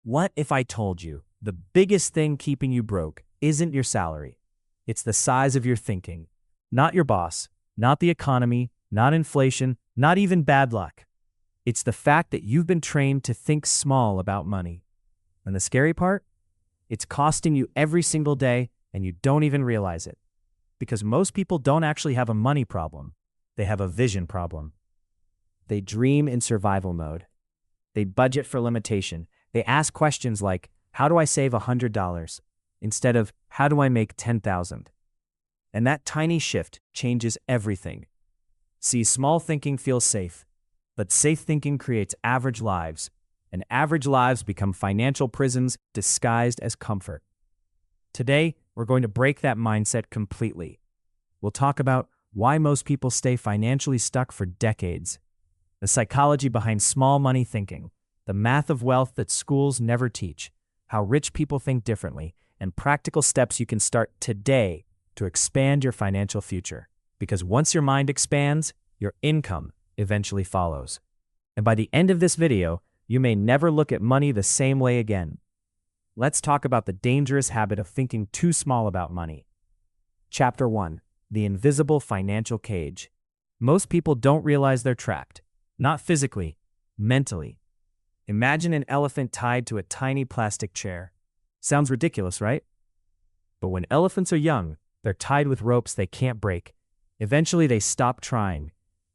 What if I told you the biggest thing keeping you broke isn't your salary? It's the size of your thinking. Not your boss, not the economy, not inflation, not even bad luck. It's the fact that you've been trained to think small about money. And the scary part? It's costing you every single day and you don't even realize it. Because most people don't actually have a money problem. They have a vision problem. They dream in survival mode. They budget for limitation. They ask questions like, how do I save $100? Instead of, how do I make 10,000? And that tiny shift changes everything. See, small thinking feels safe, but safe thinking creates average lives, and average lives become financial prisons disguised as comfort. Today, we're going to break that mindset completely. We'll talk about why most people stay financially stuck for decades, the psychology behind small money thinking, the math of wealth that schools never teach, how rich people think differently, and practical steps you can start today to expand your financial future. Because once your mind expands, your income eventually follows. And by the end of this video, you may never look at money the same way again. Let's talk about the dangerous habit of thinking too small about money. Chapter 1. The invisible financial cage. Most people don't realize they're trapped. Not physically, mentally. Imagine an elephant tied to a tiny plastic chair. Sounds ridiculous, right? But when elephants are young, they're tied with ropes they can't break. Eventually, they stop trying.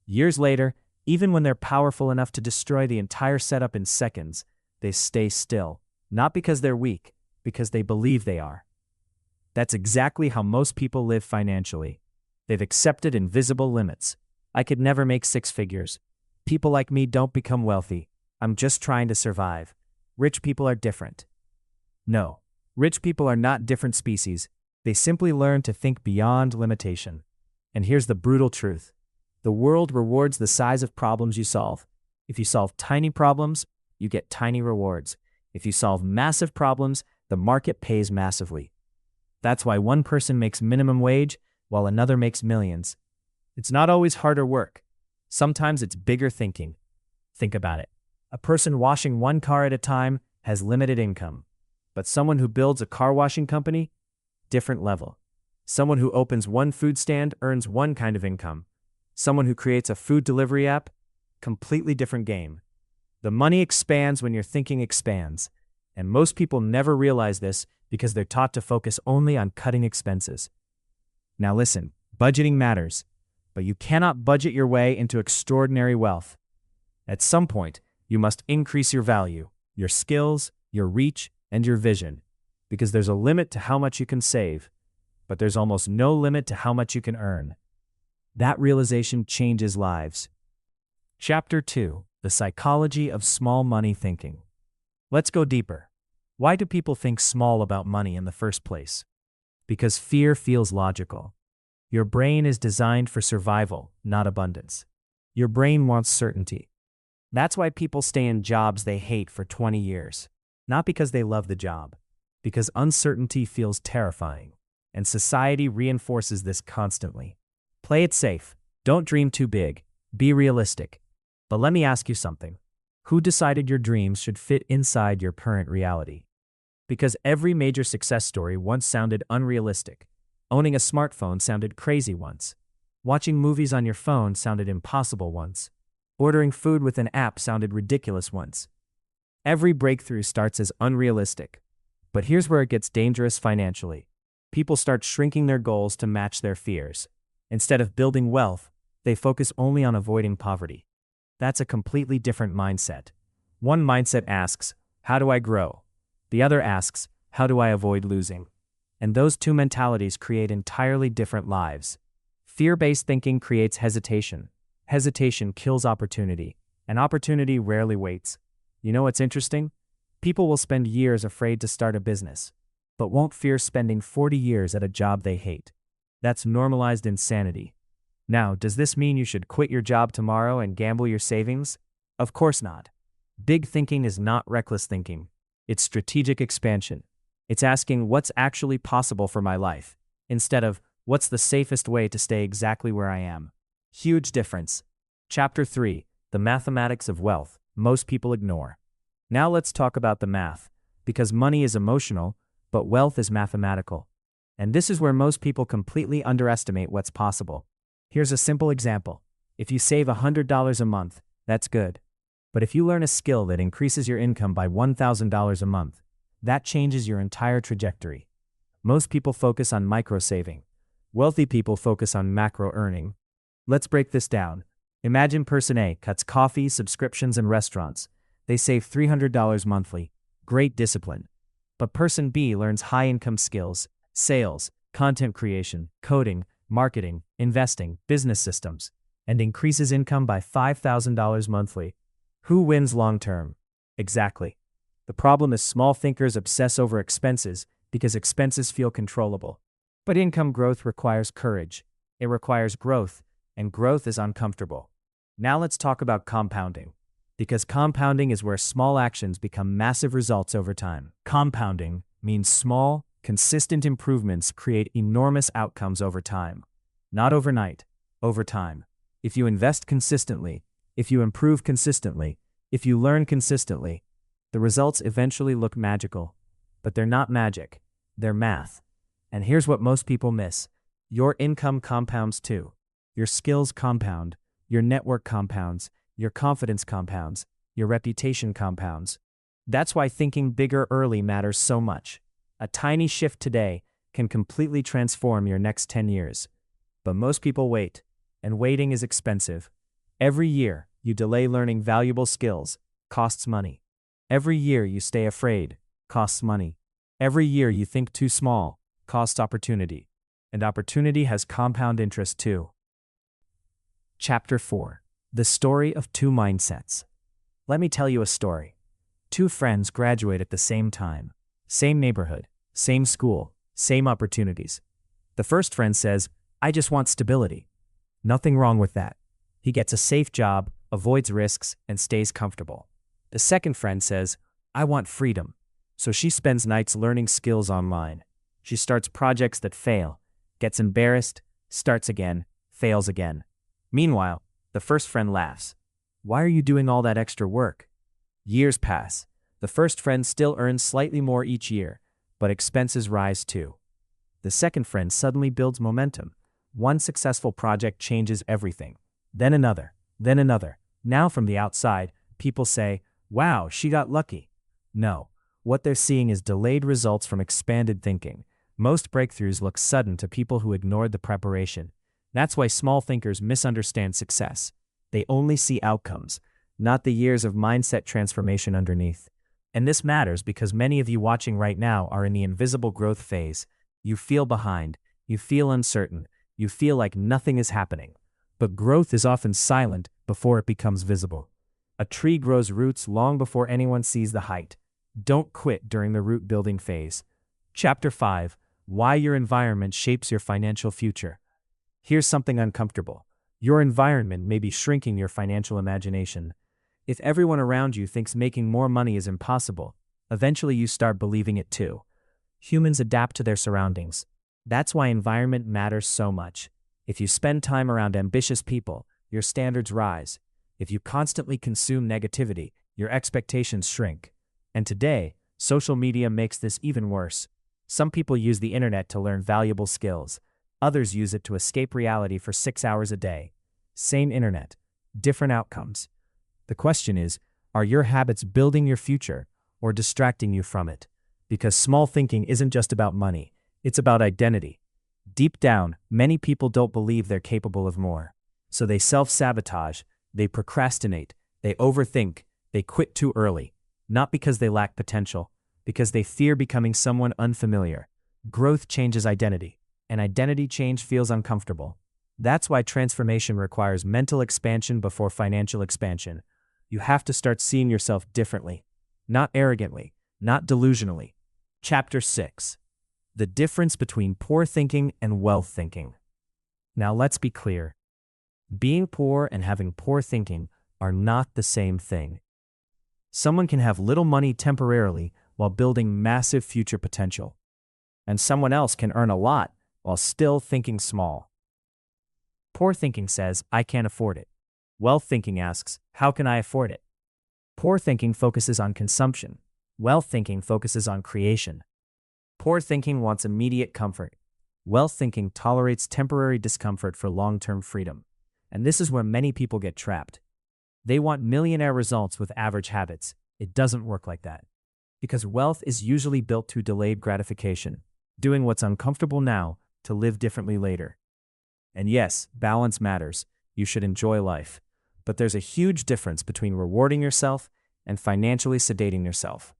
Years later, even when they're powerful enough to destroy the entire setup in seconds, they stay still. Not because they're weak, because they believe they are. That's exactly how most people live financially. They've accepted invisible limits. I could never make six figures. People like me don't become wealthy. I'm just trying to survive. Rich people are different. No, rich people are not different species. They simply learn to think beyond limitation. And here's the brutal truth. The world rewards the size of problems you solve. If you solve tiny problems, you get tiny rewards. If you solve massive problems, the market pays massively. That's why one person makes minimum wage while another makes millions. It's not always harder work. Sometimes it's bigger thinking. Think about it. A person washing one car at a time has limited income. But someone who builds a car washing company, different level. Someone who opens one food stand earns one kind of income. Someone who creates a food delivery app, completely different game. The money expands when your thinking expands. And most people never realize this because they're taught to focus only on cutting expenses. Now listen, budgeting matters, but you cannot budget your way into extraordinary wealth. At some point, you must increase your value, your skills, your reach, and your vision, because there's a limit to how much you can save, but there's almost no limit to how much you can earn. That realization changes lives. Chapter 2. The psychology of small money thinking. Let's go deeper. Why do people think small about money in the first place? Because fear feels logical. Your brain is designed for survival, not abundance. Your brain wants certainty. That's why people stay in jobs they hate for 20 years. Not because they love the job, because uncertainty feels terrifying, and society reinforces this constantly. Play it safe. Don't dream too big. Be realistic. But let me ask you something. Who decided your dreams should fit inside your current reality? Because every major success story once sounded unrealistic. Owning a smartphone sounded crazy once. Watching movies on your phone sounded impossible once. Ordering food with an app sounded ridiculous once. Every breakthrough starts as unrealistic. But here's where it gets dangerous financially. People start shrinking their goals to match their fears. Instead of building wealth, they focus only on avoiding poverty. That's a completely different mindset. One mindset asks, how do I grow? The other asks, how do I avoid losing? And those two mentalities create entirely different lives. Fear-based thinking creates hesitation. Hesitation kills opportunity, and opportunity rarely waits. You know what's interesting? People will spend years afraid to start a business, but won't fear spending 40 years at a job they hate. That's normalized insanity. Now, does this mean you should quit your job tomorrow and gamble your savings? Of course not. Big thinking is not reckless thinking. It's strategic expansion. It's asking what's actually possible for my life, instead of what's the safest way to stay exactly where I am. Huge difference. Chapter 3. The mathematics of wealth most people ignore. Now let's talk about the math, because money is emotional, but wealth is mathematical. And this is where most people completely underestimate what's possible. Here's a simple example. If you save $100 a month, that's good. But if you learn a skill that increases your income by $1,000 a month, that changes your entire trajectory. Most people focus on micro saving. Wealthy people focus on macro earning. Let's break this down. Imagine person A cuts coffee, subscriptions, and restaurants. They save $300 monthly. Great discipline. But person B learns high-income skills, sales, content creation, coding, marketing, investing, business systems, and increases income by $5,000 monthly. Who wins long-term? Exactly. The problem is small thinkers obsess over expenses because expenses feel controllable. But income growth requires courage. It requires growth, and growth is uncomfortable. Now let's talk about compounding. Because compounding is where small actions become massive results over time. Compounding means small, consistent improvements create enormous outcomes over time. Not overnight, over time. If you invest consistently, if you improve consistently, if you learn consistently, the results eventually look magical. But they're not magic, they're math. And here's what most people miss. Your income compounds too. Your skills compound, your network compounds, your confidence compounds, your reputation compounds. That's why thinking bigger early matters so much. A tiny shift today can completely transform your next 10 years. But most people wait, and waiting is expensive. Every year, you delay learning valuable skills, costs money. Every year you stay afraid, costs money. Every year you think too small, costs opportunity. And opportunity has compound interest too. Chapter 4. The Story of Two Mindsets. Let me tell you a story. Two friends graduate at the same time. Same neighborhood, same school, same opportunities. The first friend says, "I just want stability." Nothing wrong with that. He gets a safe job, avoids risks, and stays comfortable. The second friend says, "I want freedom." So she spends nights learning skills online. She starts projects that fail, gets embarrassed, starts again, fails again. Meanwhile, the first friend laughs. "Why are you doing all that extra work?" Years pass. The first friend still earns slightly more each year, but expenses rise too. The second friend suddenly builds momentum. One successful project changes everything. Then another, then another. Now from the outside, people say, "Wow, she got lucky." No, what they're seeing is delayed results from expanded thinking. Most breakthroughs look sudden to people who ignored the preparation. That's why small thinkers misunderstand success. They only see outcomes, not the years of mindset transformation underneath. And this matters because many of you watching right now are in the invisible growth phase. You feel behind, you feel uncertain, you feel like nothing is happening. But growth is often silent before it becomes visible. A tree grows roots long before anyone sees the height. Don't quit during the root building phase. Chapter 5. Why your environment shapes your financial future. Here's something uncomfortable. Your environment may be shrinking your financial imagination. If everyone around you thinks making more money is impossible, eventually you start believing it too. Humans adapt to their surroundings. That's why environment matters so much. If you spend time around ambitious people, your standards rise. If you constantly consume negativity, your expectations shrink. And today, social media makes this even worse. Some people use the internet to learn valuable skills. Others use it to escape reality for 6 hours a day. Same internet, different outcomes. The question is, are your habits building your future or distracting you from it? Because small thinking isn't just about money, it's about identity. Deep down, many people don't believe they're capable of more. So they self-sabotage, they procrastinate, they overthink, they quit too early. Not because they lack potential, because they fear becoming someone unfamiliar. Growth changes identity, and identity change feels uncomfortable. That's why transformation requires mental expansion before financial expansion. You have to start seeing yourself differently, not arrogantly, not delusionally. Chapter 6. The difference between poor thinking and wealth thinking. Now let's be clear. Being poor and having poor thinking are not the same thing. Someone can have little money temporarily while building massive future potential. And someone else can earn a lot while still thinking small. Poor thinking says, "I can't afford it." Wealth thinking asks, "How can I afford it?" Poor thinking focuses on consumption. Wealth thinking focuses on creation. Poor thinking wants immediate comfort. Wealth thinking tolerates temporary discomfort for long-term freedom. And this is where many people get trapped. They want millionaire results with average habits. It doesn't work like that. Because wealth is usually built to delayed gratification, doing what's uncomfortable now to live differently later. And yes, balance matters. You should enjoy life. But there's a huge difference between rewarding yourself and financially sedating yourself.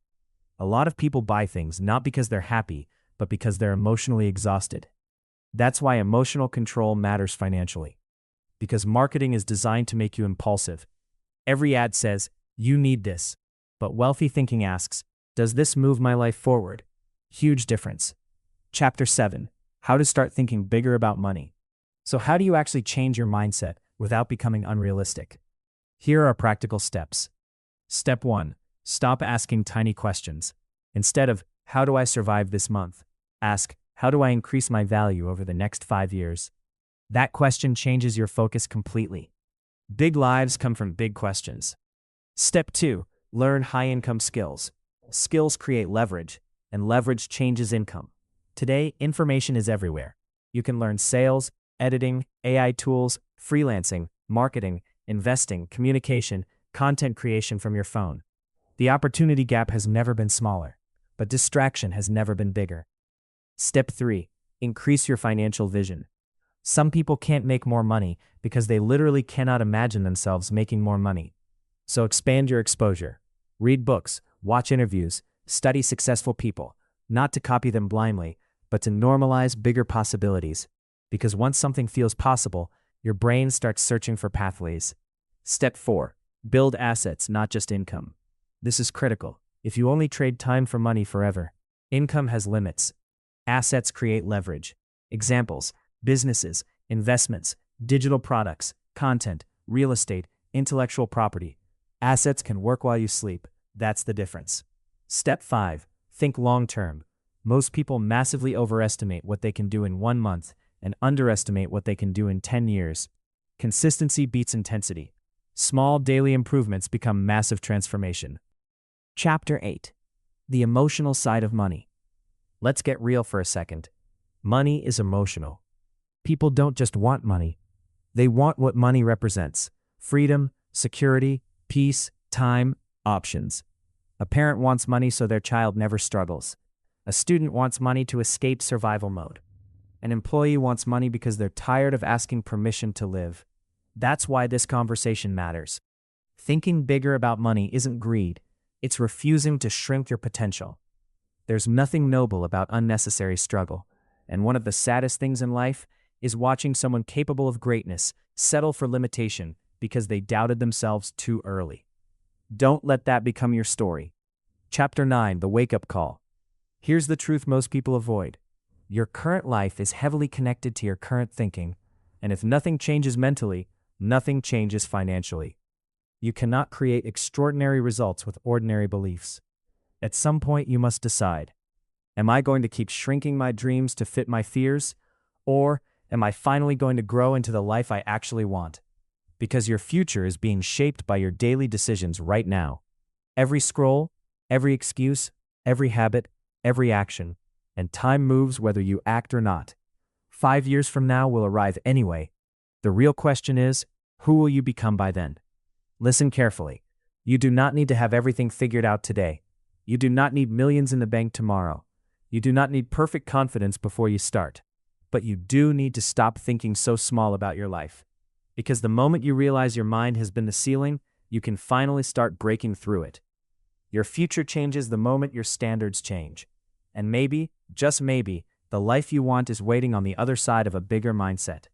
A lot of people buy things not because they're happy, but because they're emotionally exhausted. That's why emotional control matters financially. Because marketing is designed to make you impulsive. Every ad says, "You need this." But wealthy thinking asks, "Does this move my life forward?" Huge difference. Chapter 7. How to start thinking bigger about money. So how do you actually change your mindset without becoming unrealistic? Here are practical steps. Step 1. Stop asking tiny questions. Instead of, "How do I survive this month?" ask, "How do I increase my value over the next 5 years?" That question changes your focus completely. Big lives come from big questions. Step 2. Learn high-income skills. Skills create leverage, and leverage changes income. Today, information is everywhere. You can learn sales, editing, AI tools, freelancing, marketing, investing, communication, content creation from your phone. The opportunity gap has never been smaller, but distraction has never been bigger. Step 3. Increase your financial vision. Some people can't make more money because they literally cannot imagine themselves making more money. So expand your exposure. Read books, watch interviews, study successful people, not to copy them blindly, but to normalize bigger possibilities. Because once something feels possible, your brain starts searching for pathways. Step 4. Build assets, not just income. This is critical. If you only trade time for money forever, income has limits. Assets create leverage. Examples: businesses, investments, digital products, content, real estate, intellectual property. Assets can work while you sleep. That's the difference. Step 5. Think long-term. Most people massively overestimate what they can do in 1 month and underestimate what they can do in 10 years. Consistency beats intensity. Small daily improvements become massive transformation. Chapter 8. The emotional side of money. Let's get real for a second. Money is emotional. People don't just want money. They want what money represents: freedom, security, peace, time, options. A parent wants money so their child never struggles. A student wants money to escape survival mode. An employee wants money because they're tired of asking permission to live. That's why this conversation matters. Thinking bigger about money isn't greed. It's refusing to shrink your potential. There's nothing noble about unnecessary struggle. And one of the saddest things in life is watching someone capable of greatness settle for limitation because they doubted themselves too early. Don't let that become your story. Chapter 9. The Wake-Up Call. Here's the truth most people avoid. Your current life is heavily connected to your current thinking, and if nothing changes mentally, nothing changes financially. You cannot create extraordinary results with ordinary beliefs. At some point, you must decide: am I going to keep shrinking my dreams to fit my fears, or am I finally going to grow into the life I actually want? Because your future is being shaped by your daily decisions right now. Every scroll, every excuse, every habit, every action, and time moves whether you act or not. 5 years from now will arrive anyway. The real question is, who will you become by then? Listen carefully. You do not need to have everything figured out today. You do not need millions in the bank tomorrow. You do not need perfect confidence before you start. But you do need to stop thinking so small about your life. Because the moment you realize your mind has been the ceiling, you can finally start breaking through it. Your future changes the moment your standards change. And maybe, just maybe, the life you want is waiting on the other side of a bigger mindset.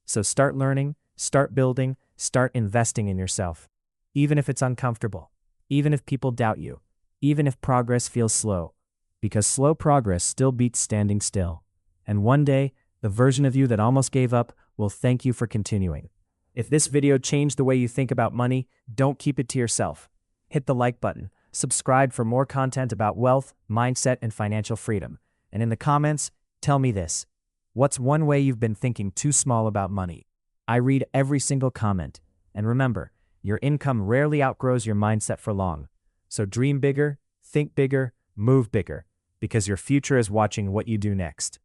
So start learning, start building, start investing in yourself. Even if it's uncomfortable, even if people doubt you, even if progress feels slow. Because slow progress still beats standing still. And one day, the version of you that almost gave up will thank you for continuing. If this video changed the way you think about money, don't keep it to yourself. Hit the like button, subscribe for more content about wealth, mindset, and financial freedom. And in the comments, tell me this: what's one way you've been thinking too small about money? I read every single comment. And remember, your income rarely outgrows your mindset for long. So dream bigger, Think bigger, move bigger, because your future is watching what you do next.